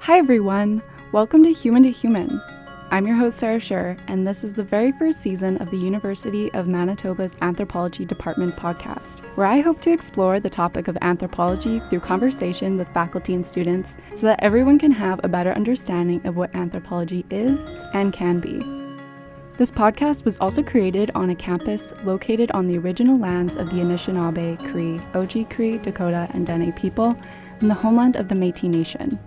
Hi everyone, welcome to Human. I'm your host Sarah Scher, and this is the very first season of the University of Manitoba's Anthropology Department podcast, where I hope to explore the topic of anthropology through conversation with faculty and students so that everyone can have a better understanding of what anthropology is and can be. This podcast was also created on a campus located on the original lands of the Anishinaabe, Cree, Oji-Cree, Dakota, and Dene people in the homeland of the Métis Nation.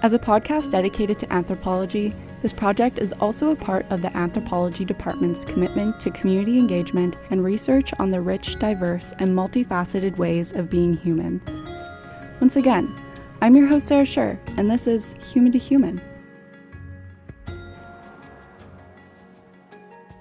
As a podcast dedicated to anthropology, this project is also a part of the Anthropology Department's commitment to community engagement and research on the rich, diverse, and multifaceted ways of being human. Once again, I'm your host Sarah Scher, and this is Human.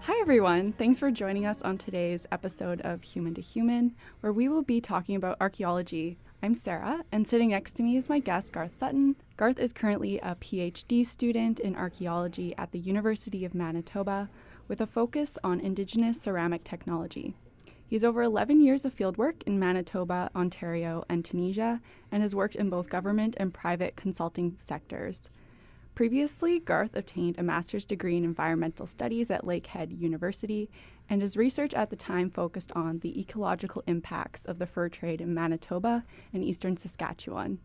Hi everyone, thanks for joining us on today's episode of Human, where we will be talking about archaeology. I'm Sarah, and sitting next to me is my guest, Garth Sutton. Garth is currently a PhD student in archaeology at the University of Manitoba with a focus on Indigenous ceramic technology. He has over 11 years of fieldwork in Manitoba, Ontario, and Indige, and has worked in both government and private consulting sectors. Previously, Garth obtained a master's degree in environmental studies at Lakehead University, and his research at the time focused on the ecological impacts of the fur trade in Manitoba and eastern Saskatchewan.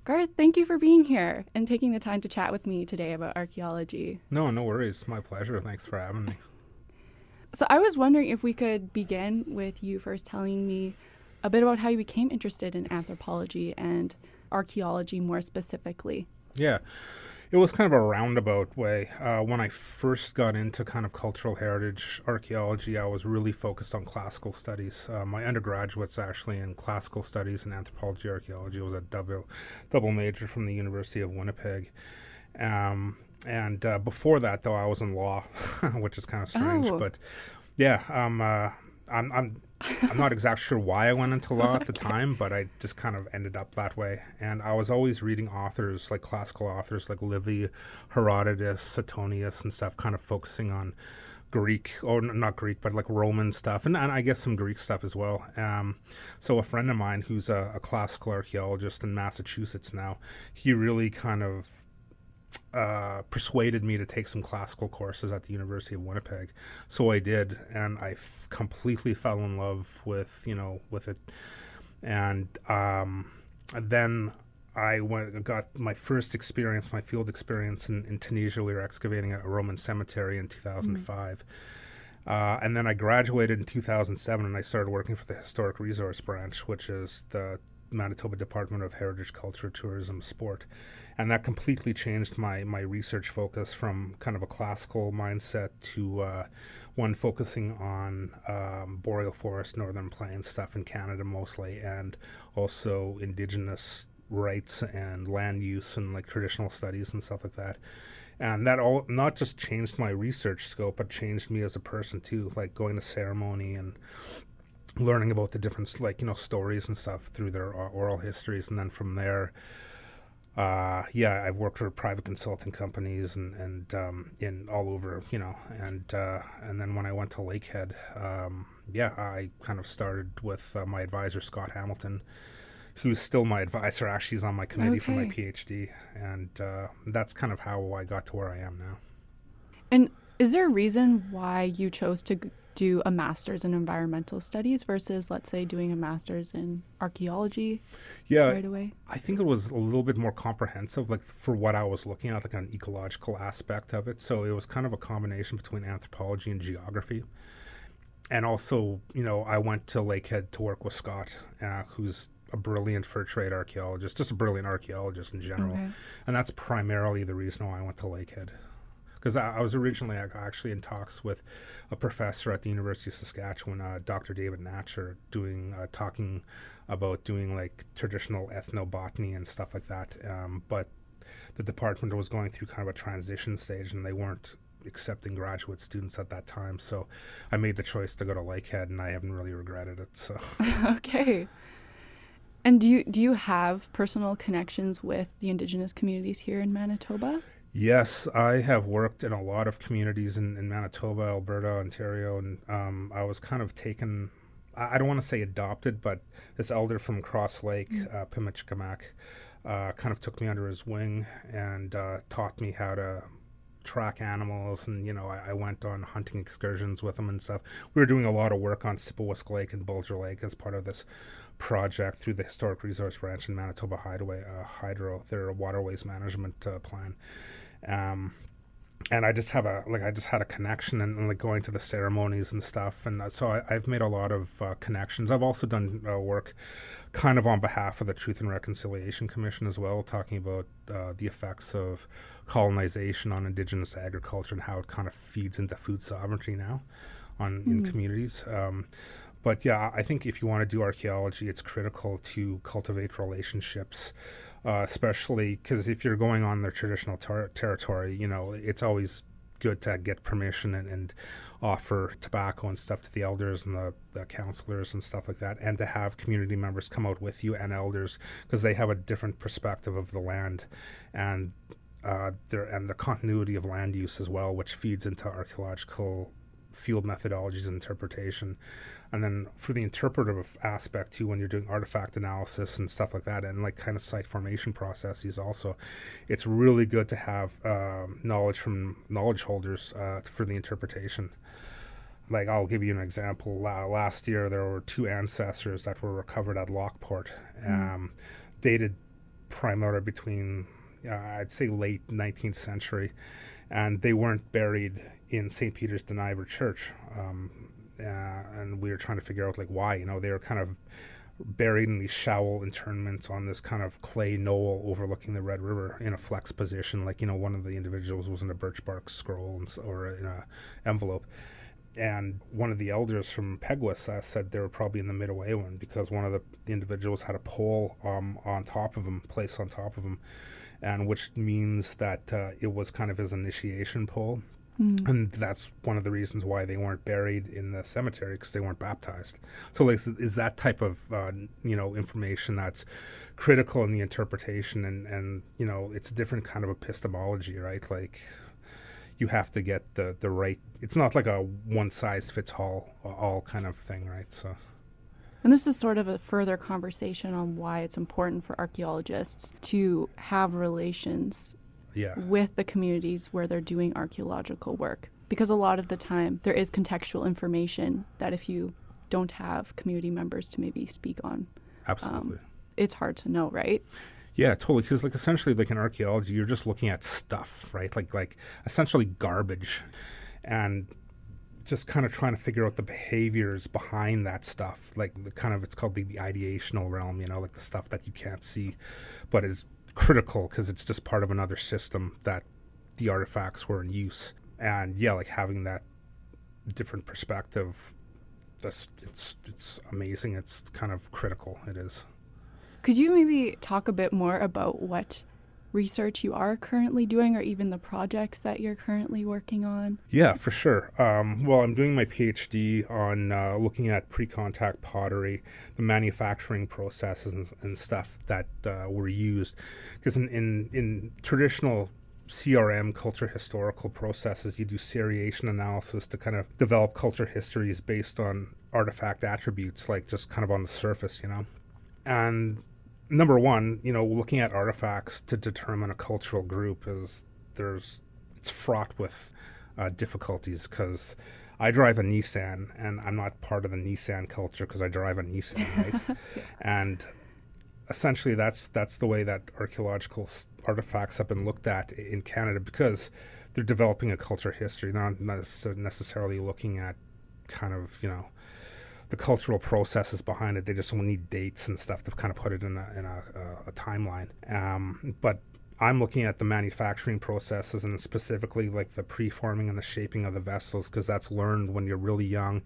Garth, thank you for being here and taking the time to chat with me today about archaeology. No worries. My pleasure. Thanks for having me. So I was wondering if we could begin with you first telling me a bit about how you became interested in anthropology and archaeology more specifically. Yeah. It was kind of a roundabout way. When I first got into kind of cultural heritage archaeology, I was really focused on classical studies. My undergraduate's actually in classical studies and anthropology archaeology. It was a double major from the University of Winnipeg. And before that, though, I was in law, which is kind of strange. Oh. But yeah, I'm not exactly sure why I went into law at the time, but I just kind of ended up that way. And I was always reading authors, like classical authors like Livy, Herodotus, Suetonius and stuff, kind of focusing on Greek, or not Greek, but like Roman stuff, and I guess some Greek stuff as well. So a friend of mine who's a classical archaeologist in Massachusetts now, he really kind of persuaded me to take some classical courses at the University of Winnipeg. So I did, and I completely fell in love with it. And then I got my first experience, my field experience in Tunisia. We were excavating a Roman cemetery in 2005. And then I graduated in 2007, and I started working for the Historic Resource Branch, which is the Manitoba Department of Heritage, Culture, Tourism, Sport. And that completely changed my research focus from kind of a classical mindset to one focusing on boreal forest, northern plains stuff in Canada mostly, and also Indigenous rights and land use and like traditional studies and stuff like that. And that all not just changed my research scope, but changed me as a person too, like going to ceremony and learning about the different stories and stuff through their oral histories. And then from there, I've worked for private consulting companies and in all over, and then when I went to Lakehead, I kind of started with my advisor, Scott Hamilton, who's still my advisor. Actually, he's on my committee for my PhD, and that's kind of how I got to where I am now. And is there a reason why you chose to do a master's in environmental studies versus, let's say, doing a master's in archaeology right away? I think it was a little bit more comprehensive, like for what I was looking at, like an ecological aspect of it. So it was kind of a combination between anthropology and geography. And also, I went to Lakehead to work with Scott, who's a brilliant fur trade archaeologist, just a brilliant archaeologist in general. Okay. And that's primarily the reason why I went to Lakehead. Because I was originally actually in talks with a professor at the University of Saskatchewan, Dr. David Natcher, talking about doing like traditional ethnobotany and stuff like that. But the department was going through kind of a transition stage, and they weren't accepting graduate students at that time. So I made the choice to go to Lakehead, and I haven't really regretted it. So Okay. And do you have personal connections with the Indigenous communities here in Manitoba? Yes, I have worked in a lot of communities in Manitoba, Alberta, Ontario, and I was kind of taken, I don't want to say adopted, but this elder from Cross Lake, Pimichikamak, kind of took me under his wing and taught me how to track animals, and I went on hunting excursions with him and stuff. We were doing a lot of work on Sipawusk Lake and Bulger Lake as part of this project through the Historic Resource Ranch and Manitoba Hydro, their waterways management plan. And I just had a connection and like going to the ceremonies and stuff, and so I've made a lot of connections. I've also done work kind of on behalf of the Truth and Reconciliation Commission as well, talking about the effects of colonization on Indigenous agriculture and how it kind of feeds into food sovereignty now in communities. But yeah, I think if you want to do archaeology, it's critical to cultivate relationships, especially because if you're going on their traditional territory, it's always good to get permission and offer tobacco and stuff to the elders and the counselors and stuff like that, and to have community members come out with you and elders, because they have a different perspective of the land and the continuity of land use as well, which feeds into archaeological field methodologies and interpretation. And then for the interpretive aspect too, when you're doing artifact analysis and stuff like that, and like kind of site formation processes also, it's really good to have knowledge from knowledge holders for the interpretation. Like, I'll give you an example. Last year there were 2 ancestors that were recovered at Lockport, dated primarily between I'd say late 19th century, and they weren't buried in St. Peter's Deniver Church. And we were trying to figure out like why. They were kind of buried in these shovel interments on this kind of clay knoll overlooking the Red River in a flex position. Like, one of the individuals was in a birch bark scroll or in an envelope. And one of the elders from Peguis said they were probably in the Midway because one of the individuals had a pole placed on top of him, and which means that it was kind of his initiation pole. And that's one of the reasons why they weren't buried in the cemetery, because they weren't baptized. So like, is that type of information that's critical in the interpretation, and it's a different kind of epistemology, right? Like, you have to get the right. It's not like a one size fits all kind of thing, right? So. And this is sort of a further conversation on why it's important for archaeologists to have relations with the communities where they're doing archaeological work. Because a lot of the time there is contextual information that if you don't have community members to maybe speak on, absolutely, it's hard to know, right? Yeah, totally. Because like essentially, like in archaeology, you're just looking at stuff, right? Like essentially garbage, and just kind of trying to figure out the behaviors behind that stuff. Like it's called the ideational realm, like the stuff that you can't see, but is critical because it's just part of another system that the artifacts were in use. And yeah, like having that different perspective, it's amazing. It's kind of critical. It is. Could you maybe talk a bit more about what research you are currently doing, or even the projects that you're currently working on? Yeah, for sure. Well, I'm doing my PhD on looking at pre-contact pottery, the manufacturing processes and stuff that were used. Because in traditional CRM, culture historical processes, you do seriation analysis to kind of develop culture histories based on artifact attributes, like just kind of on the surface, And number one, looking at artifacts to determine a cultural group it's fraught with difficulties, because I drive a Nissan and I'm not part of the Nissan culture because I drive a Nissan, right? And essentially that's the way that archaeological artifacts have been looked at in Canada, because they're developing a culture history. They're not necessarily looking at kind of, the cultural processes behind it. They just need dates and stuff to kind of put it in a timeline. But I'm looking at the manufacturing processes, and specifically like the preforming and the shaping of the vessels, because that's learned when you're really young.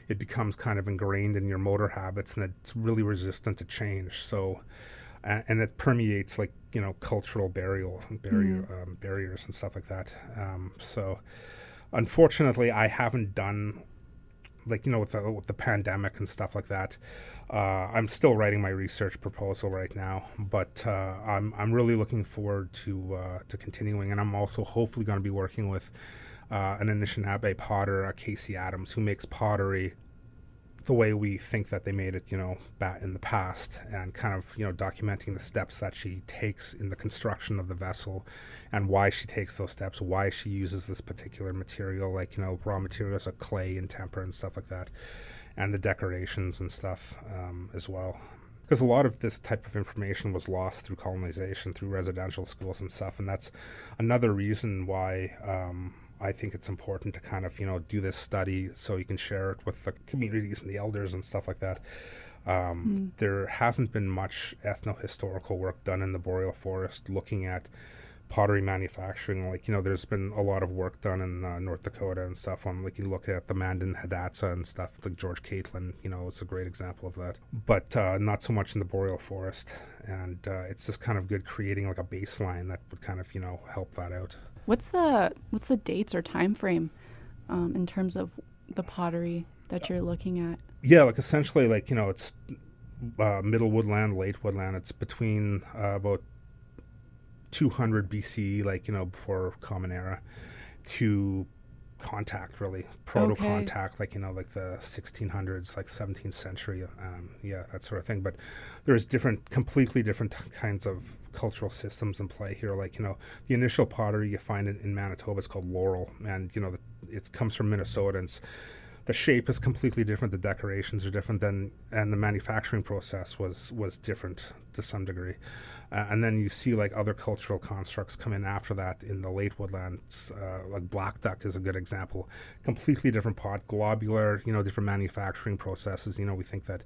It becomes kind of ingrained in your motor habits, and it's really resistant to change. So, and it permeates like, cultural barriers and stuff like that. So unfortunately, I haven't done, like, with the pandemic and stuff like that. I'm still writing my research proposal right now, but I'm really looking forward to continuing, and I'm also hopefully going to be working with an Anishinaabe potter, Casey Adams, who makes pottery the way we think that they made it, back in the past, and kind of, documenting the steps that she takes in the construction of the vessel and why she takes those steps, why she uses this particular material, like, raw materials like clay and temper and stuff like that, and the decorations and stuff as well. Because a lot of this type of information was lost through colonization, through residential schools and stuff, and that's another reason why I think it's important to kind of, do this study so you can share it with the communities and the elders and stuff like that. There hasn't been much ethno-historical work done in the boreal forest looking at pottery manufacturing. Like, there's been a lot of work done in North Dakota and stuff on, like, you look at the Mandan Hidatsa and stuff, like George Catlin, it's a great example of that. But not so much in the boreal forest. And it's just kind of good creating like a baseline that would kind of, help that out. What's the dates or time frame in terms of the pottery that you're looking at? Yeah, like essentially, like, it's middle woodland, late woodland. It's between about 200 BC, like, before Common Era, to contact, really, proto-contact, like, like the 1600s, like 17th century, that sort of thing. But there's completely different kinds of cultural systems in play here. Like, the initial pottery you find in Manitoba is called laurel, and, it comes from Minnesota, and the shape is completely different, the decorations are different, and the manufacturing process was different to some degree. And then you see like other cultural constructs come in after that in the late woodlands, like black duck is a good example. Completely different pot, globular, different manufacturing processes. We think that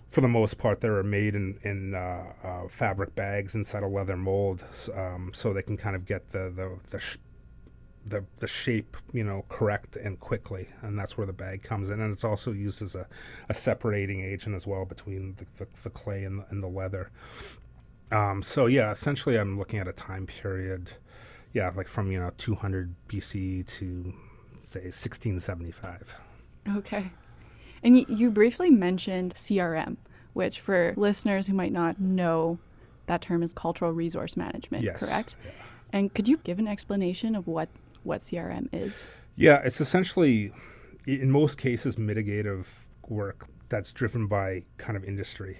for the most part they were made in fabric bags inside a leather mold, so they can kind of get the shape, correct and quickly, and that's where the bag comes in. And it's also used as a separating agent as well between the clay and the leather. So yeah, essentially I'm looking at a time period, like from 200 BC to say 1675. Okay. And you briefly mentioned CRM, which for listeners who might not know, that term is cultural resource management, yes, correct? Yeah. And could you give an explanation of what CRM is? Yeah, it's essentially, in most cases, mitigative work that's driven by kind of industry.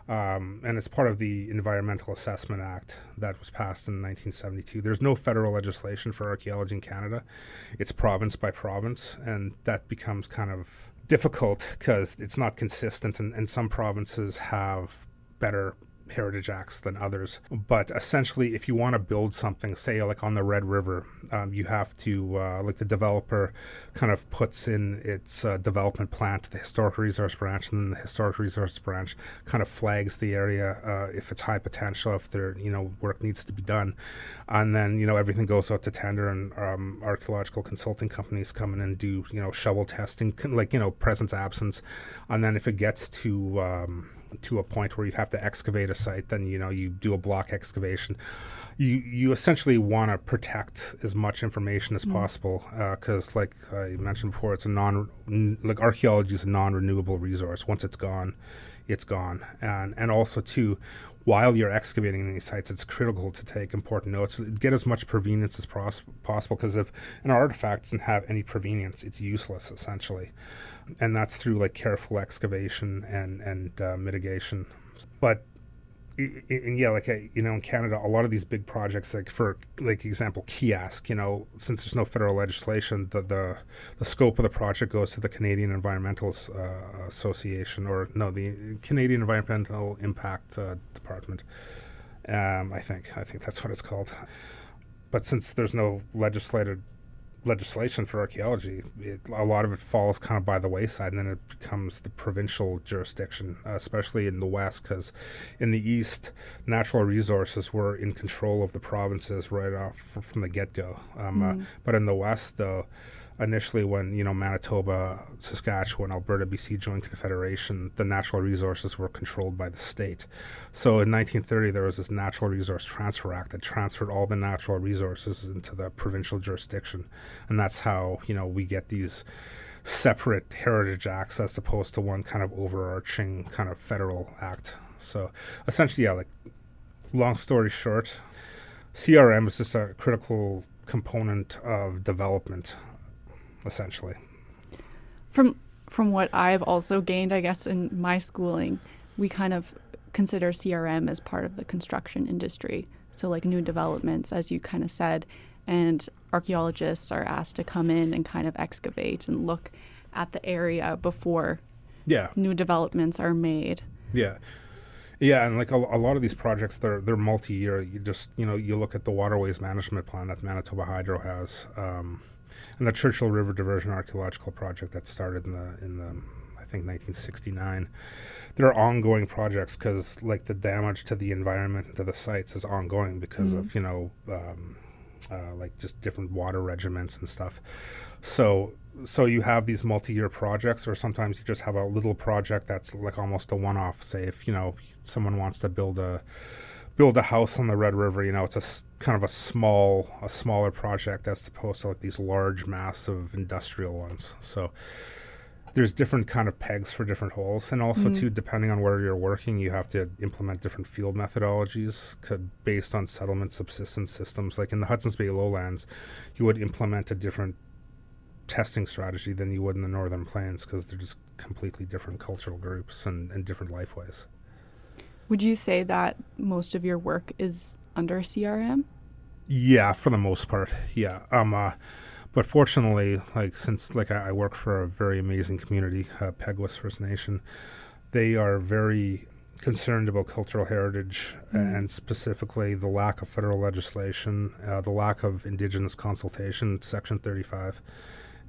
And it's part of the Environmental Assessment Act that was passed in 1972. There's no federal legislation for archaeology in Canada. It's province by province, and that becomes kind of difficult because it's not consistent, and some provinces have better heritage acts than others. But essentially, if you want to build something, say like on the Red River, you have to, like the developer kind of puts in its development plan to the Historic Resource Branch, and then the Historic Resource Branch kind of flags the area if it's high potential, if there, work needs to be done. And then, everything goes out to tender, and archaeological consulting companies come in and do, shovel testing, like, presence, absence. And then if it gets to a point where you have to excavate a site, then you do a block excavation. You essentially want to protect as much information as possible, because like I mentioned before, it's like archaeology is a non-renewable resource. Once it's gone, it's gone. And also too, while you're excavating these sites, it's critical to take important notes. Get as much provenience as possible, because if an artifact doesn't have any provenience, it's useless essentially. And that's through like careful excavation and mitigation. But in Canada, a lot of these big projects, like for like example kiosk, since there's no federal legislation, the scope of the project goes to the Canadian Environmental Association, or no, the Canadian Environmental Impact Department. I think that's what it's called. But since there's no legislation for archaeology, a lot of it falls kind of by the wayside, and then it becomes the provincial jurisdiction, especially in the West, because in the East, natural resources were in control of the provinces right off from the get-go. But in the West, though, initially when Manitoba, Saskatchewan, Alberta, BC joined Confederation, the natural resources were controlled by the state. So in 1930 there was this Natural Resource Transfer Act that transferred all the natural resources into the provincial jurisdiction, and that's how we get these separate heritage acts as opposed to one kind of overarching kind of federal act. So essentially, like long story short, CRM is just a critical component of development, essentially. From from what I've also gained, I guess, in my schooling, we kind of consider CRM as part of the construction industry. So like new developments, as you kind of said, and archaeologists are asked to come in and kind of excavate and look at the area before new developments are made. Yeah, and like a lot of these projects, they're multi-year. You look at the waterways management plan that Manitoba Hydro has, and the Churchill River Diversion Archaeological Project that started in the I think 1969. There are ongoing projects because like the damage to the environment, to the sites, is ongoing because of like just different water regiments and stuff. So you have these multi-year projects, or sometimes you just have a little project that's like almost a one-off. Say if someone wants to build a house on the Red River, it's a kind of a smaller project as opposed to like these large, massive industrial ones. So there's different kind of pegs for different holes, and also too, depending on where you're working, you have to implement different field methodologies based on settlement subsistence systems. Like in the Hudson's Bay lowlands, you would implement a different testing strategy than you would in the Northern Plains because they're just completely different cultural groups and different life ways. Would you say that most of your work is under CRM? Yeah, for the most part, yeah. But fortunately, since I work for a very amazing community, Peguis First Nation, they are very concerned about cultural heritage and specifically the lack of federal legislation, the lack of Indigenous consultation, Section 35,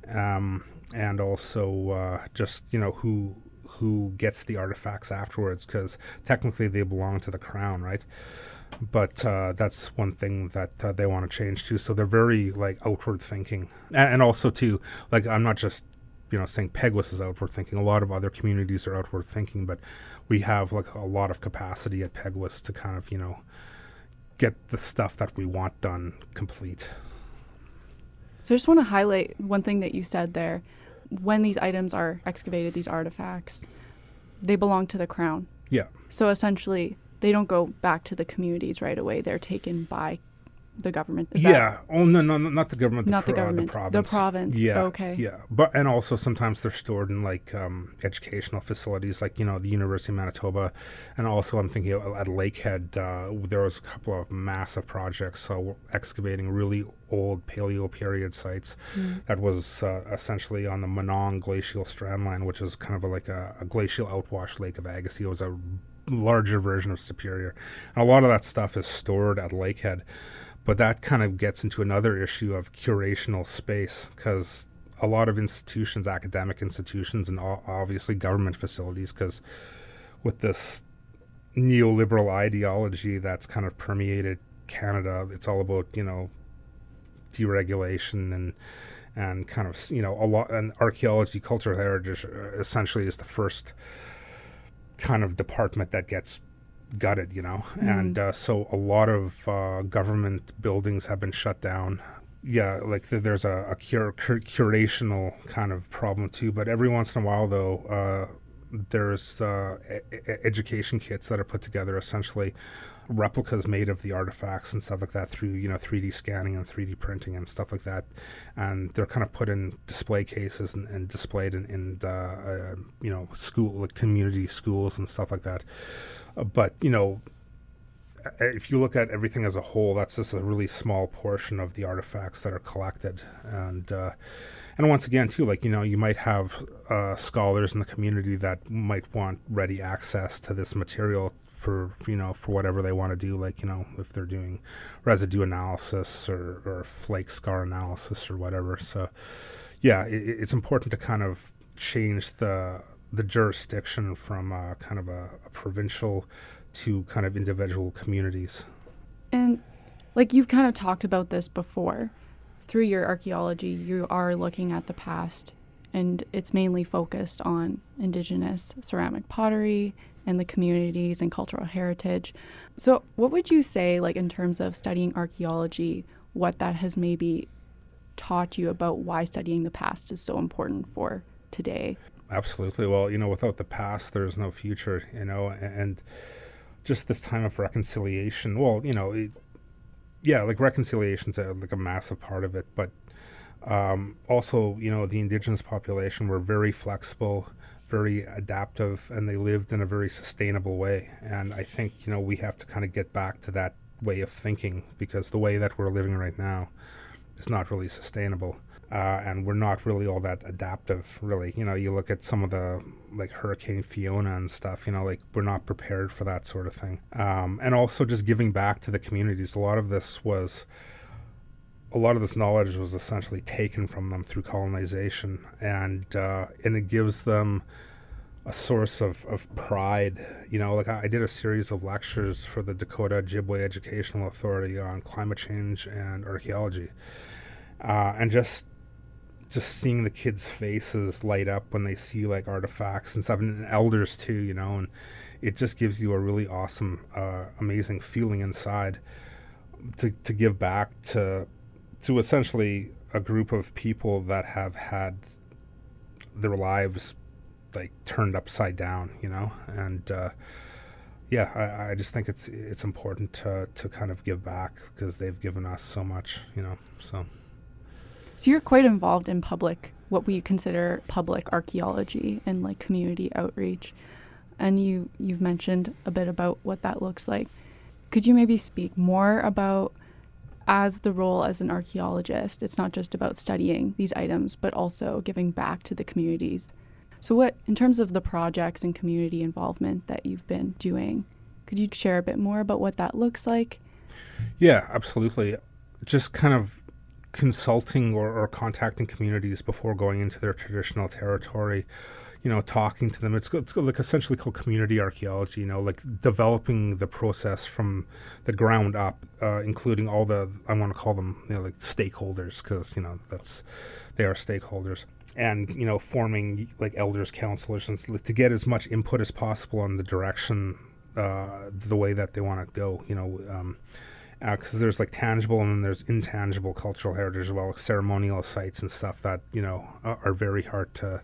and also just who gets the artifacts afterwards, because technically they belong to the Crown, right? But that's one thing that they want to change too. So they're very outward thinking, and also too, I'm not just saying Peguis is outward thinking. A lot of other communities are outward thinking, but we have a lot of capacity at Peguis to kind of get the stuff that we want done complete. So I just want to highlight one thing that you said there. When these items are excavated, these artifacts, they belong to the Crown. Yeah. So essentially, they don't go back to the communities right away. They're taken by the government. Oh, no, not the government. Not the government. The province. The province. Yeah. Okay. Yeah. And also sometimes they're stored in educational facilities like, the University of Manitoba. And also I'm thinking at Lakehead, there was a couple of massive projects excavating really old paleo period sites that was essentially on the Monong glacial strandline, which is kind of a glacial outwash lake of Agassiz. It was a larger version of Superior. And a lot of that stuff is stored at Lakehead. But that kind of gets into another issue of curational space, because a lot of institutions, academic institutions, and obviously government facilities, because with this neoliberal ideology that's kind of permeated Canada, it's all about, deregulation and kind of, a lot, and archaeology, cultural heritage essentially is the first kind of department that gets gutted, and so a lot of government buildings have been shut down. Yeah, there's a curational kind of problem too, but every once in a while though, there's education kits that are put together, essentially replicas made of the artifacts and stuff like that through 3D scanning and 3D printing and stuff like that, and they're kind of put in display cases and displayed in school, community schools and stuff like that. But if you look at everything as a whole, that's just a really small portion of the artifacts that are collected. And once again, too, you might have scholars in the community that might want ready access to this material for whatever they want to do, if they're doing residue analysis or flake scar analysis or whatever. So, yeah, it's important to kind of change the jurisdiction from kind of a provincial to kind of individual communities. And you've kind of talked about this before. Through your archaeology, you are looking at the past, and it's mainly focused on Indigenous ceramic pottery and the communities and cultural heritage. So what would you say, in terms of studying archaeology, what that has maybe taught you about why studying the past is so important for today? Absolutely. Well, without the past, there's no future, and just this time of reconciliation. Well, reconciliation's a massive part of it, but Also, the indigenous population were very flexible, very adaptive, and they lived in a very sustainable way. And I think, we have to kind of get back to that way of thinking, because the way that we're living right now is not really sustainable. And we're not really all that adaptive, really. You look at some of the, like, Hurricane Fiona and stuff, like, we're not prepared for that sort of thing. And also just giving back to the communities. A lot of this knowledge was essentially taken from them through colonization, and it gives them a source of pride. Like, I did a series of lectures for the Dakota Ojibwe Educational Authority on climate change and archaeology, and just seeing the kids' faces light up when they see, like, artifacts and stuff, and elders too, and it just gives you a really awesome, amazing feeling inside to give back to essentially a group of people that have had their lives, like, turned upside down, and I just think it's important to kind of give back, because they've given us so much, so. So you're quite involved in what we consider public archaeology and, like, community outreach, and you've mentioned a bit about what that looks like. Could you maybe speak more about, as the role as an archaeologist, it's not just about studying these items, but also giving back to the communities. So what, in terms of the projects and community involvement that you've been doing, could you share a bit more about what that looks like? Yeah, absolutely. Just kind of consulting or contacting communities before going into their traditional territory, talking to them. It's like essentially called community archaeology, like developing the process from the ground up, including all I want to call them, like, stakeholders, because, they are stakeholders. And, forming, like, elders, counselors, and to get as much input as possible on the direction, the way that they want to go, because there's, like, tangible and then there's intangible cultural heritage as well, like ceremonial sites and stuff that, are very hard to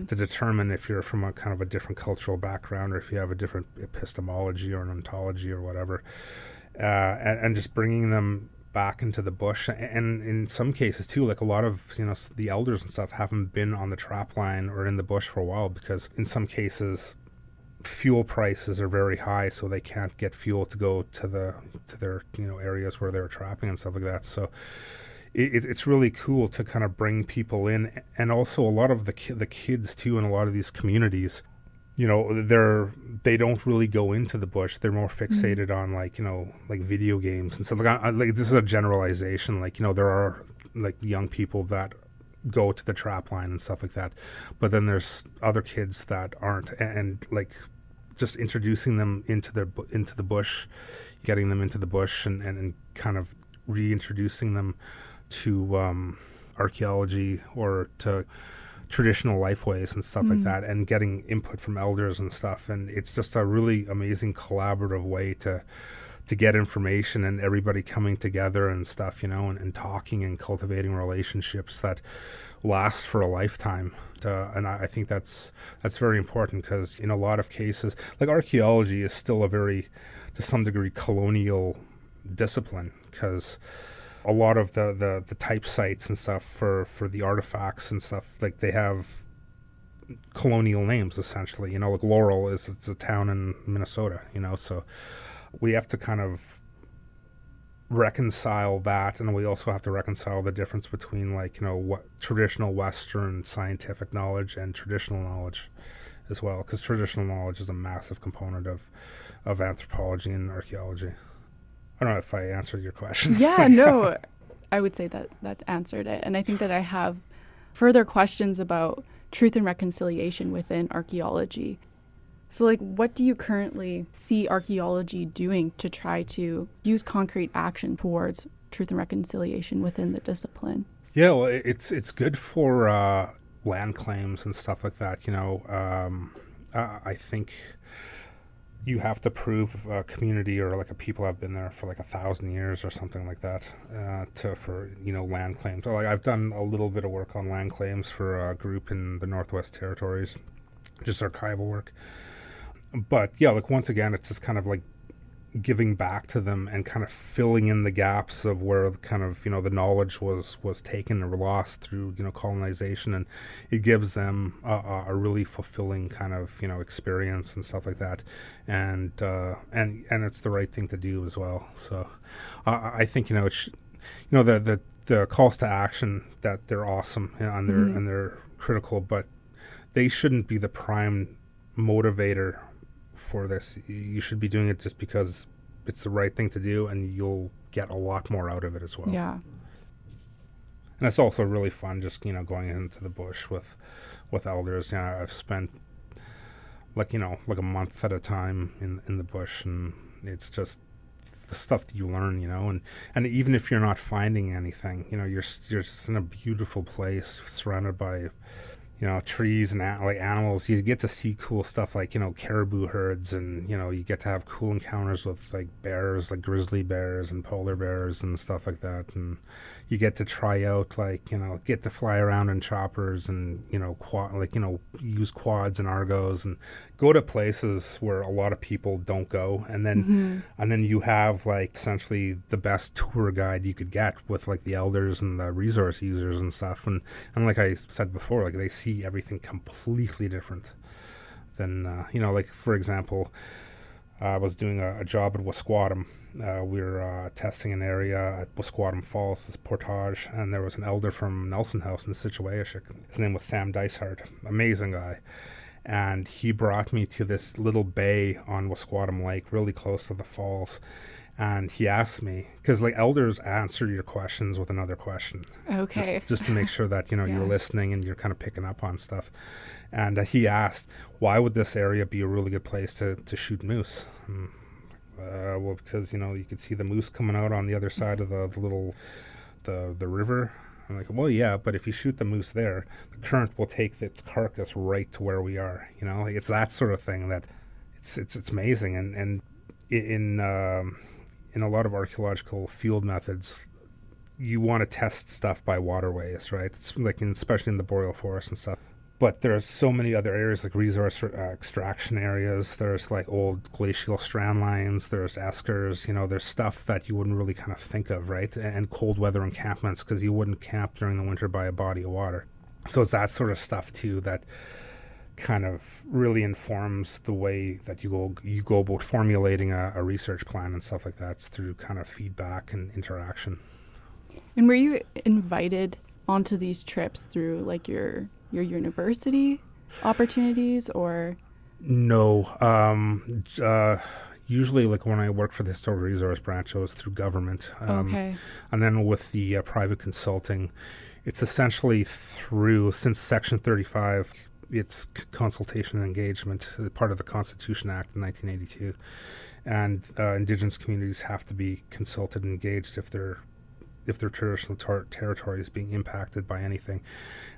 determine if you're from a kind of a different cultural background, or if you have a different epistemology or an ontology or whatever, and just bringing them back into the bush. And in some cases too, like, a lot of the elders and stuff haven't been on the trap line or in the bush for a while, because in some cases fuel prices are very high, so they can't get fuel to go to their areas where they're trapping and stuff like that. So it's really cool to kind of bring people in, and also a lot of the kids too in a lot of these communities, they don't really go into the bush. They're more fixated on, like, like video games and stuff. Like, this is a generalization. Like, there are, like, young people that go to the trap line and stuff like that, but then there's other kids that aren't, and like, just introducing them into the bush, getting them into the bush, and kind of reintroducing them to archaeology or to traditional lifeways and stuff like that, and getting input from elders and stuff. And it's just a really amazing collaborative way to get information, and everybody coming together and stuff, and talking and cultivating relationships that last for a lifetime. And I think that's very important, because in a lot of cases, like, archaeology is still a very, to some degree, colonial discipline, because a lot of the type sites and stuff for the artifacts and stuff, like, they have colonial names, essentially. Like, Laurel it's a town in Minnesota, so we have to kind of reconcile that, and we also have to reconcile the difference between, like, what traditional Western scientific knowledge and traditional knowledge as well, because traditional knowledge is a massive component of anthropology and archaeology. I don't know if I answered your question. Yeah, no, I would say that answered it. And I think that I have further questions about truth and reconciliation within archaeology. So, like, what do you currently see archaeology doing to try to use concrete action towards truth and reconciliation within the discipline? Yeah, well, it's good for land claims and stuff like that. I think you have to prove a community or, like, a people have been there for, like, 1,000 years or something like that for land claims. So, like, I've done a little bit of work on land claims for a group in the Northwest Territories, just archival work. But yeah, like, once again, it's just kind of like giving back to them and kind of filling in the gaps of where kind of, the knowledge was taken or lost through, colonization. And it gives them a really fulfilling kind of, experience and stuff like that. And it's the right thing to do as well. So I think, it's, the calls to action, that they're awesome, and they're critical, but they shouldn't be the prime motivator for this. You should be doing it just because it's the right thing to do, and you'll get a lot more out of it as well. Yeah. And it's also really fun just, going into the bush with elders. I've spent like a month at a time in the bush, and it's just the stuff that you learn, and even if you're not finding anything, you're just in a beautiful place surrounded by trees and like animals. You get to see cool stuff like, caribou herds, and, you get to have cool encounters with like bears, like grizzly bears and polar bears and stuff like that. And you get to try out like, get to fly around in choppers and, use quads and argos and go to places where a lot of people don't go. And then you have like essentially the best tour guide you could get with like the elders and the resource users and stuff. And like I said before, like they see everything completely different than, like for example, I was doing a job at Wasquatum. We were testing an area at Wasquatum Falls, this portage, and there was an elder from Nelson House in Scituayachick. His name was Sam Dicehart, amazing guy. And he brought me to this little bay on Wasquatum Lake, really close to the falls. And he asked me, because like elders answer your questions with another question. Okay. Just to make sure that, you're listening and you're kind of picking up on stuff. And he asked, why would this area be a really good place to shoot moose? Well, because, you could see the moose coming out on the other side of the river. I'm like, well, yeah, but if you shoot the moose there, the current will take its carcass right to where we are. Like it's that sort of thing that it's amazing. And in a lot of archaeological field methods, you want to test stuff by waterways, right? It's like especially in the boreal forest and stuff. But there's so many other areas like resource extraction areas. There's like old glacial strand lines. There's eskers. There's stuff that you wouldn't really kind of think of, right? And cold weather encampments, because you wouldn't camp during the winter by a body of water. So it's that sort of stuff too that kind of really informs the way that you go about formulating a research plan and stuff like that. It's through kind of feedback and interaction. And were you invited onto these trips through like your university opportunities, or? No. Usually like when I worked for the Historical Resource Branch, I was through government. Okay. And then with the private consulting, it's essentially through, since Section 35, it's consultation and engagement, part of the Constitution Act in 1982. And Indigenous communities have to be consulted and engaged if their traditional territory is being impacted by anything.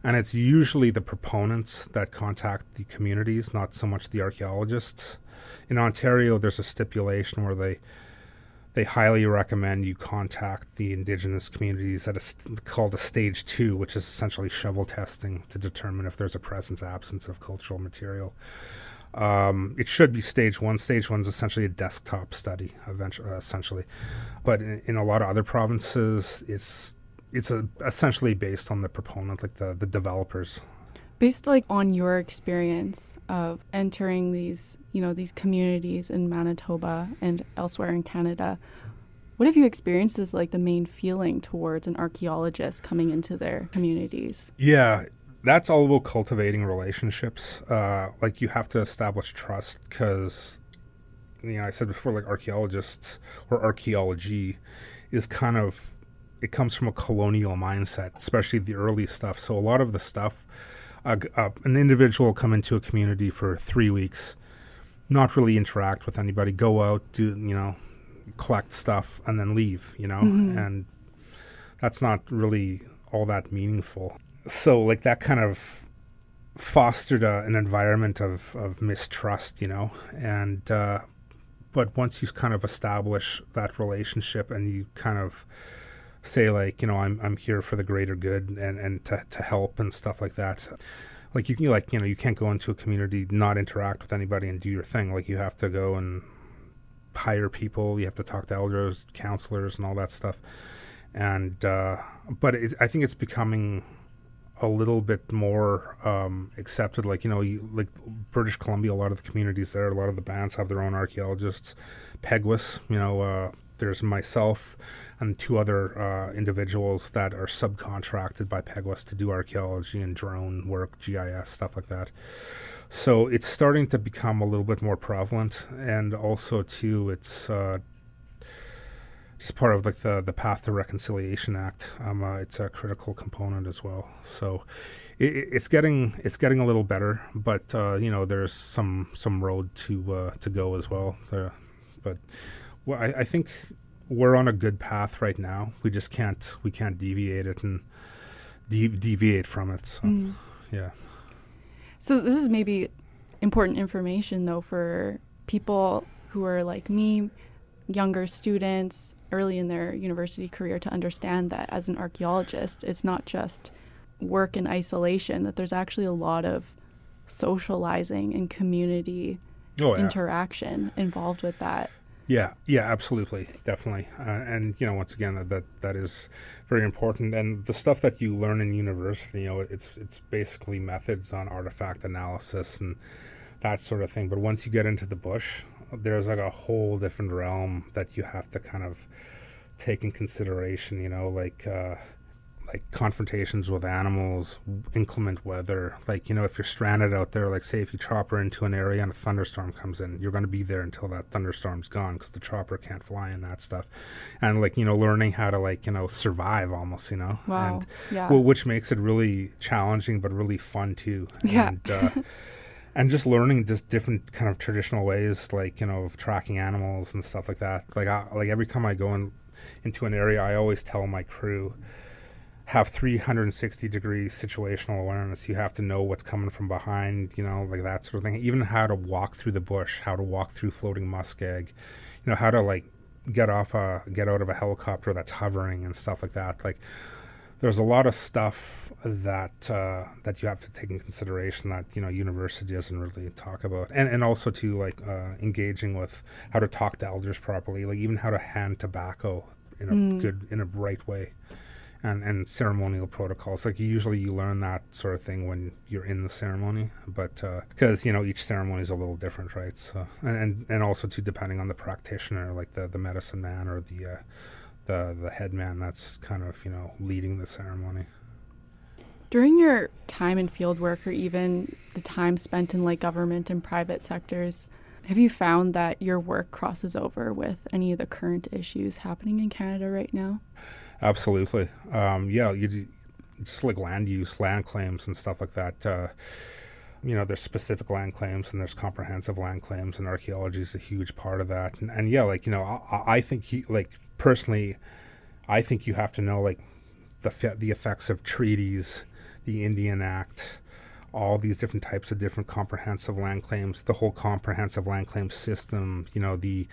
And it's usually the proponents that contact the communities, not so much the archaeologists. In Ontario, there's a stipulation where they highly recommend you contact the Indigenous communities called a stage 2, which is essentially shovel testing to determine if there's a absence of cultural material. It should be stage 1. Stage 1 is essentially a desktop study, essentially. But in a lot of other provinces, it's essentially based on the proponent, like the developers. Based like on your experience of entering these communities in Manitoba and elsewhere in Canada, what have you experienced as like the main feeling towards an archaeologist coming into their communities? Yeah. That's all about cultivating relationships. Like you have to establish trust, because, I said before, like archaeologists or archaeology is kind of, it comes from a colonial mindset, especially the early stuff. So a lot of the stuff, an individual will come into a community for 3 weeks, not really interact with anybody, go out, do, collect stuff, and then leave, and that's not really all that meaningful. So like that kind of fostered an environment of mistrust, and but once you kind of establish that relationship and you kind of say like, I'm here for the greater good and to help and stuff like that. Like you can't go into a community, not interact with anybody and do your thing. Like you have to go and hire people, you have to talk to elders, counselors, and all that stuff. And but I think it's becoming a little bit more accepted. Like, like British Columbia, a lot of the communities there, a lot of the bands have their own archaeologists. Peguis, there's myself and two other individuals that are subcontracted by Peguis to do archaeology and drone work, GIS, stuff like that. So it's starting to become a little bit more prevalent, and also too, it's just part of like the Path to Reconciliation Act. It's a critical component as well. So it's getting a little better, but there's some road to go as well. But I think we're on a good path right now. We just can't deviate it and deviate from it. So yeah. So this is maybe important information, though, for people who are like me, younger students, early in their university career, to understand that as an archaeologist, it's not just work in isolation, that there's actually a lot of socializing and community interaction involved with that. Yeah, absolutely, definitely. And, once again, that is very important. And the stuff that you learn in university, it's basically methods on artifact analysis and that sort of thing. But once you get into the bush, there's like a whole different realm that you have to kind of take in consideration, like confrontations with animals, inclement weather. Like, if you're stranded out there, like say if you chopper into an area and a thunderstorm comes in, you're going to be there until that thunderstorm's gone because the chopper can't fly and that stuff. And like, learning how to survive almost, Wow. And, yeah. well, which makes it really challenging, but really fun too. Yeah. And just learning just different kind of traditional ways, like, of tracking animals and stuff like that. Like every time I go into an area, I always tell my crew, have 360 degrees situational awareness. You have to know what's coming from behind, like that sort of thing. Even how to walk through the bush, how to walk through floating muskeg, how to like get out of a helicopter that's hovering and stuff like that. Like, there's a lot of stuff that you have to take in consideration that university doesn't really talk about, and also too, like engaging with how to talk to elders properly, like even how to hand tobacco in a right way, and ceremonial protocols. Like you learn that sort of thing when you're in the ceremony, but because each ceremony is a little different, right? So and also too, depending on the practitioner, like the medicine man or the head man that's kind of leading the ceremony. During your time in field work, or even the time spent in like government and private sectors, have you found that your work crosses over with any of the current issues happening in Canada right now? Absolutely. You just like land use, land claims and stuff like that. There's specific land claims and there's comprehensive land claims, and archaeology is a huge part of that. And I think personally, I think you have to know like the effects of treaties, the Indian Act, all these different types of different comprehensive land claims, the whole comprehensive land claim system, the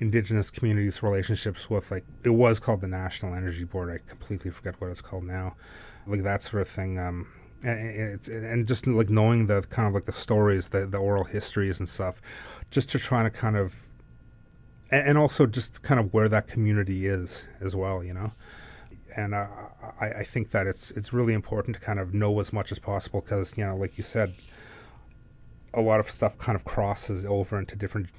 Indigenous communities' relationships with, like, it was called the National Energy Board. I completely forget what it's called now. Like that sort of thing. And just like knowing the kind of like the stories, the oral histories and stuff, just to try to kind of, and also just kind of where that community is as well, And I think that it's really important to kind of know as much as possible because, like you said, a lot of stuff kind of crosses over into different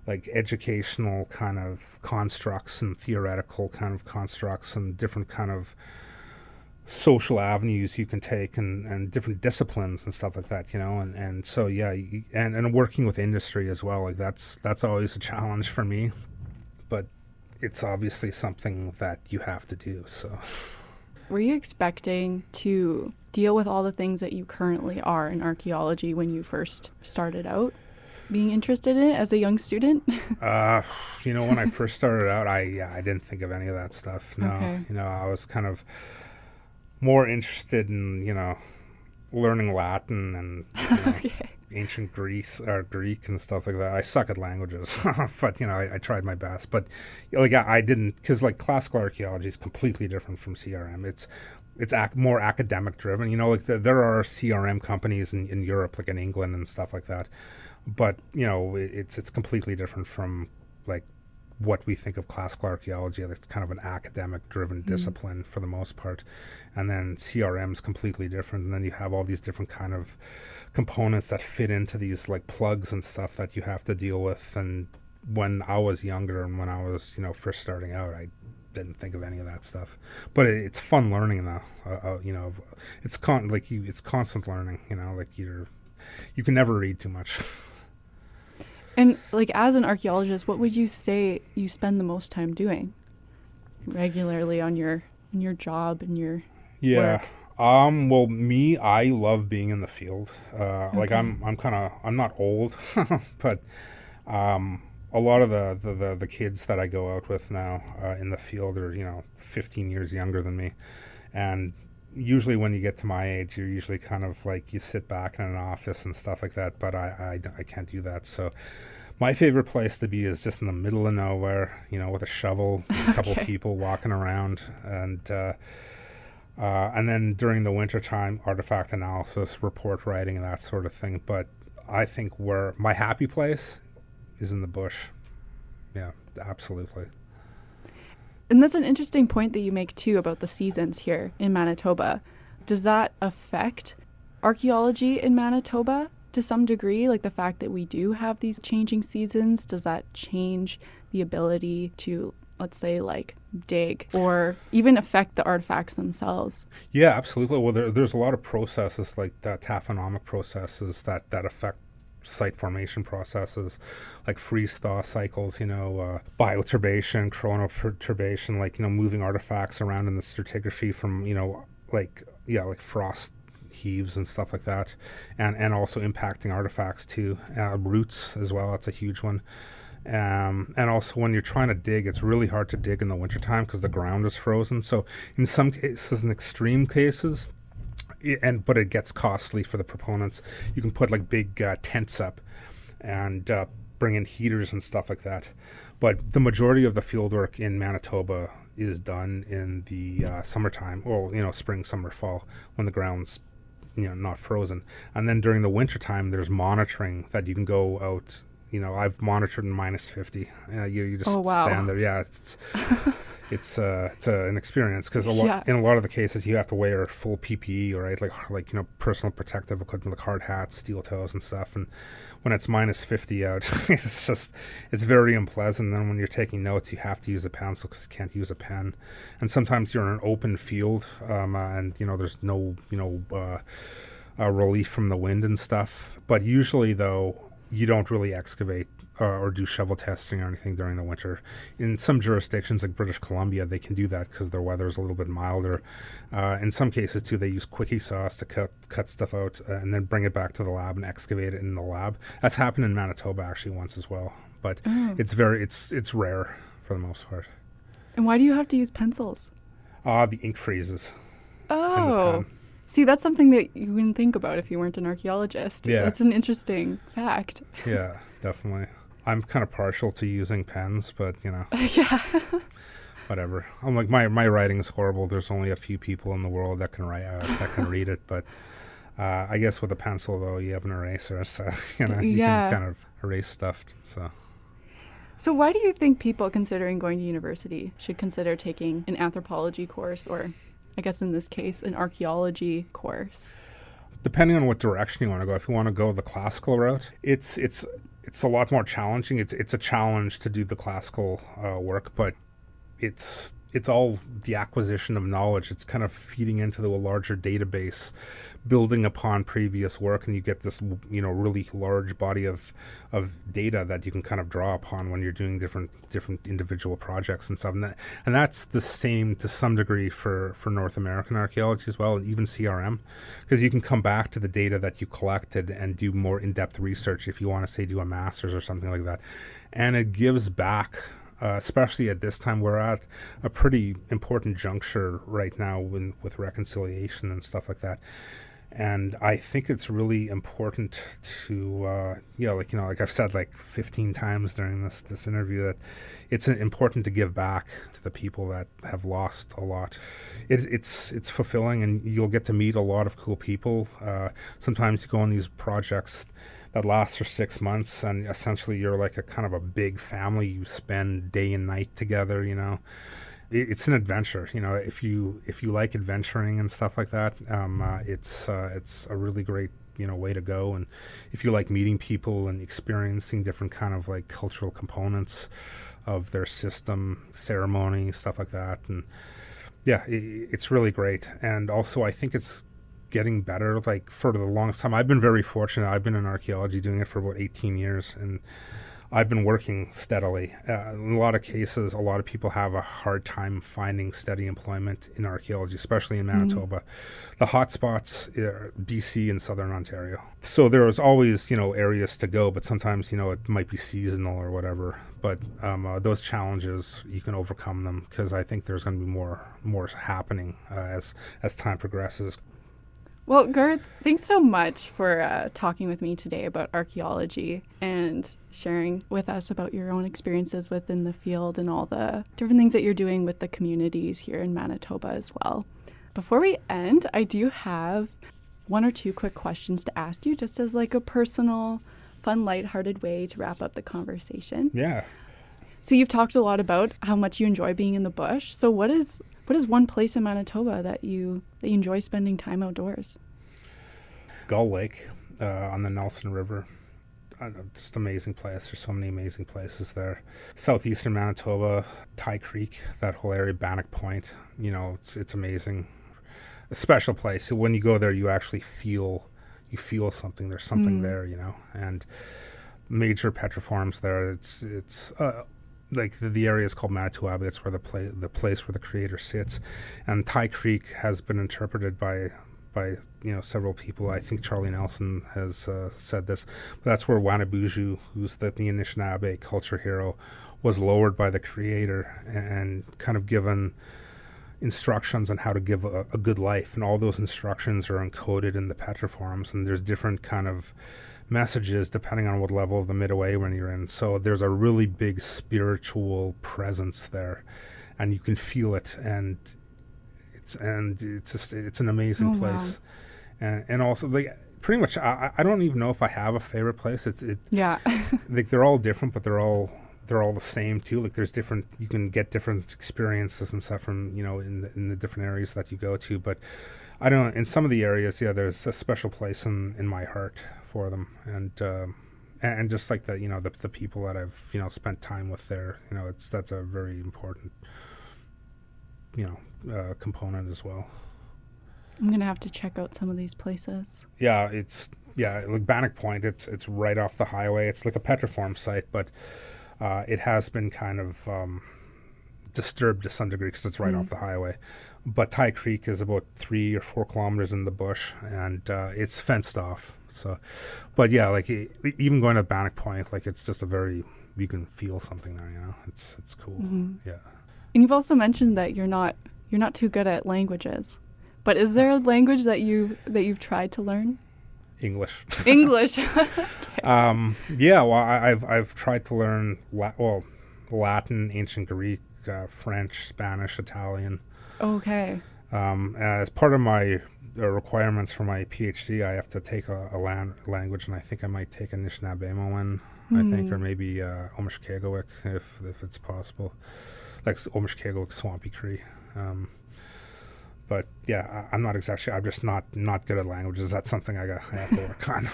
like educational kind of constructs and theoretical kind of constructs and different kind of social avenues you can take and different disciplines and stuff like that, and so and working with industry as well, like that's always a challenge for me, but it's obviously something that you have to do. So were you expecting to deal with all the things that you currently are in archaeology when you first started out being interested in it as a young student? When I first started out, I didn't think of any of that stuff. No. Okay. I was kind of more interested in, learning Latin and Okay. ancient Greece or Greek and stuff like that. I suck at languages, but I tried my best. But I didn't, because like classical archaeology is completely different from CRM. It's more academic driven. There are CRM companies in Europe, like in England and stuff like that. but it's completely different from like what we think of classical archaeology. It's kind of an academic driven discipline for the most part, and then CRM is completely different, and then you have all these different kind of components that fit into these like plugs and stuff that you have to deal with. And when I was younger and when I was first starting out, I didn't think of any of that stuff, but it's fun learning though. It's it's constant learning. Like you can never read too much. And like as an archaeologist, what would you say you spend the most time doing regularly on your job and your work? Well, me, I love being in the field. Like I'm not old, but a lot of the kids that I go out with now in the field are 15 years younger than me, and usually when you get to my age, you're usually kind of like you sit back in an office and stuff like that, but I can't do that. So my favorite place to be is just in the middle of nowhere, with a shovel, a couple people walking around, and then during the winter time, artifact analysis, report writing, and that sort of thing. But I think where my happy place is in the bush. Yeah, absolutely. And that's an interesting point that you make too about the seasons here in Manitoba. Does that affect archaeology in Manitoba to some degree? Like the fact that we do have these changing seasons, does that change the ability to, let's say, like dig or even affect the artifacts themselves? Yeah, absolutely. Well, there's a lot of processes like taphonomic processes that affect site formation processes, like freeze-thaw cycles, bioturbation, chronoturbation, like moving artifacts around in the stratigraphy from like frost heaves and stuff like that, and also impacting artifacts too, roots as well. That's a huge one. And also when you're trying to dig, it's really hard to dig in the wintertime because the ground is frozen. So in some cases, in extreme cases, but it gets costly for the proponents. You can put like big tents up and bring in heaters and stuff like that. But the majority of the fieldwork in Manitoba is done in the summertime, or spring, summer, fall, when the ground's not frozen. And then during the wintertime, there's monitoring that you can go out. I've monitored in minus 50. You just stand there. Yeah, it's an experience because in a lot of the cases you have to wear full PPE, right? Like personal protective equipment, like hard hats, steel toes, and stuff. And when it's minus 50 out, it's very unpleasant. And then when you're taking notes, you have to use a pencil because you can't use a pen. And sometimes you're in an open field, and there's no relief from the wind and stuff. But usually, though, you don't really excavate or do shovel testing or anything during the winter. In some jurisdictions like British Columbia, they can do that because their weather is a little bit milder. In some cases, too, they use quickie saws to cut stuff out and then bring it back to the lab and excavate it in the lab. That's happened in Manitoba actually once as well, but it's rare for the most part. And why do you have to use pencils? The ink freezes. Oh. See, that's something that you wouldn't think about if you weren't an archaeologist. Yeah. That's an interesting fact. Yeah, definitely. I'm kind of partial to using pens, but, yeah. Whatever. I'm like, my writing is horrible. There's only a few people in the world that can write, that can read it. But I guess with a pencil, though, you have an eraser, so, you can kind of erase stuff, So why do you think people considering going to university should consider taking an anthropology course, or I guess in this case, an archaeology course? Depending on what direction you want to go. If you want to go the classical route, it's a lot more challenging. It's a challenge to do the classical work, but it's all the acquisition of knowledge. It's kind of feeding into a larger database, building upon previous work, and you get this really large body of data that you can kind of draw upon when you're doing different individual projects and stuff. And that's the same to some degree for North American archaeology as well, and even CRM, because you can come back to the data that you collected and do more in-depth research if you want to, say, do a master's or something like that. And it gives back, especially at this time. We're at a pretty important juncture right now with reconciliation and stuff like that. And I think it's really important to, like I've said like 15 times during this interview, that it's important to give back to the people that have lost a lot. It's fulfilling, and you'll get to meet a lot of cool people. Sometimes you go on these projects that lasts for 6 months, and essentially you're like a kind of a big family. You spend day and night together, you know. It's an adventure, you know. If you like adventuring and stuff like that, it's a really great, you know, way to go. And if you like meeting people and experiencing different kind of like cultural components of their system, ceremony, stuff like that, and yeah, it's really great. And also, I think it's getting better. Like for the longest time, I've been very fortunate. I've been in archaeology, doing it for about 18 years, and I've been working steadily. In a lot of cases, a lot of people have a hard time finding steady employment in archaeology, especially in Manitoba. The hotspots are BC and Southern Ontario. So there's always, you know, areas to go, but sometimes, you know, it might be seasonal or whatever. But those challenges, you can overcome them, because I think there's going to be more happening as time progresses. Well, Garth, thanks so much for talking with me today about archaeology and sharing with us about your own experiences within the field and all the different things that you're doing with the communities here in Manitoba as well. Before we end, I do have 1 or 2 quick questions to ask you, just as like a personal, fun, lighthearted way to wrap up the conversation. Yeah. So you've talked a lot about how much you enjoy being in the bush. So what is one place in Manitoba that you enjoy spending time outdoors? Gull Lake on the Nelson River. Just amazing place. There's so many amazing places there. Southeastern Manitoba, Tie Creek, that whole area, Bannock Point. You know, it's amazing. A special place. So when you go there, you actually feel something. There's something there, you know. And major petroforms there. It's like the area is called Manitoba. It's where the place where the creator sits. And Tie Creek has been interpreted by you know, several people. I think Charlie Nelson has said this, but that's where Wanabuju, who's the Anishinaabe culture hero, was lowered by the creator and kind of given instructions on how to give a good life, and all those instructions are encoded in the petroforms, and there's different kind of messages depending on what level of the midway when you're in. So there's a really big spiritual presence there, and you can feel it, and it's an amazing place. Wow. And also, like, pretty much I don't even know if I have a favorite place. Yeah. Like, they're all different, but they're all the same too. Like, there's different, you can get different experiences and stuff from, you know, in the different areas that you go to. But I don't, in some of the areas, yeah, there's a special place in my heart for them, and just like the, you know, the people that I've, you know, spent time with there, you know, that's a very important, you know, component as well. I'm gonna have to check out some of these places. Yeah, like Bannock Point, it's right off the highway. It's like a petroform site, but it has been kind of disturbed to some degree because it's right off the highway. But Tie Creek is about 3 or 4 kilometers in the bush, and it's fenced off. So, but yeah, like even going to Bannock Point, like, it's just you can feel something there. You know, it's cool. Yeah. And you've also mentioned that you're not too good at languages, but is there a language that you've tried to learn? English. English. Okay. Yeah. Well, I've tried to learn Latin, ancient Greek, French, Spanish, Italian. Okay. As part of my requirements for my PhD, I have to take a language, and I think I might take Anishinaabemowin, I think, or maybe Omishkegowik if it's possible, like Omishkegowik, Swampy Cree. But yeah, I'm not exactly. I'm just not good at languages. That's something I have to work on.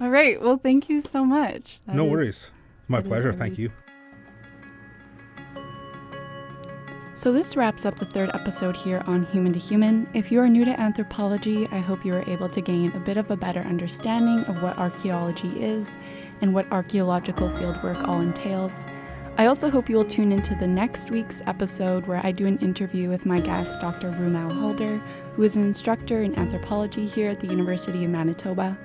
All right. Well, thank you so much. No worries. My pleasure. Thank you. So this wraps up the 3rd episode here on Human to Human. If you are new to anthropology, I hope you are able to gain a bit of a better understanding of what archaeology is and what archaeological fieldwork all entails. I also hope you will tune into the next week's episode, where I do an interview with my guest, Dr. Rumal Halder, who is an instructor in anthropology here at the University of Manitoba.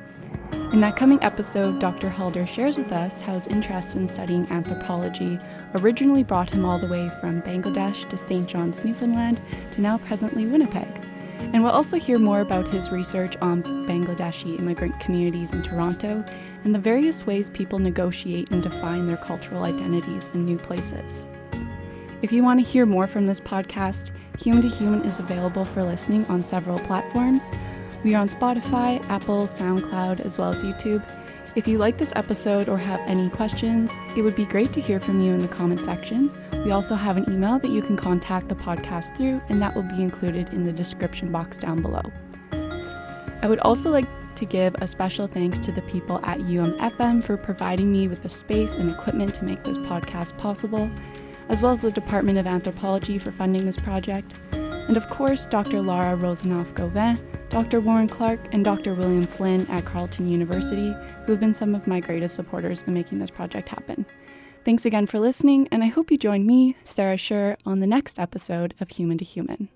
In that coming episode, Dr. Halder shares with us how his interest in studying anthropology originally brought him all the way from Bangladesh to St. John's, Newfoundland, to now presently Winnipeg. And we'll also hear more about his research on Bangladeshi immigrant communities in Toronto and the various ways people negotiate and define their cultural identities in new places. If you want to hear more from this podcast, Human to Human is available for listening on several platforms. We are on Spotify, Apple, SoundCloud, as well as YouTube. If you like this episode or have any questions, it would be great to hear from you in the comment section. We also have an email that you can contact the podcast through, and that will be included in the description box down below. I would also like to give a special thanks to the people at UMFM for providing me with the space and equipment to make this podcast possible, as well as the Department of Anthropology for funding this project, and of course Dr. Laura Rosenoff-Gauvin, Dr. Warren Clark, and Dr. William Flynn at Carleton University, who have been some of my greatest supporters in making this project happen. Thanks again for listening, and I hope you join me, Sarah Scher, on the next episode of Human to Human.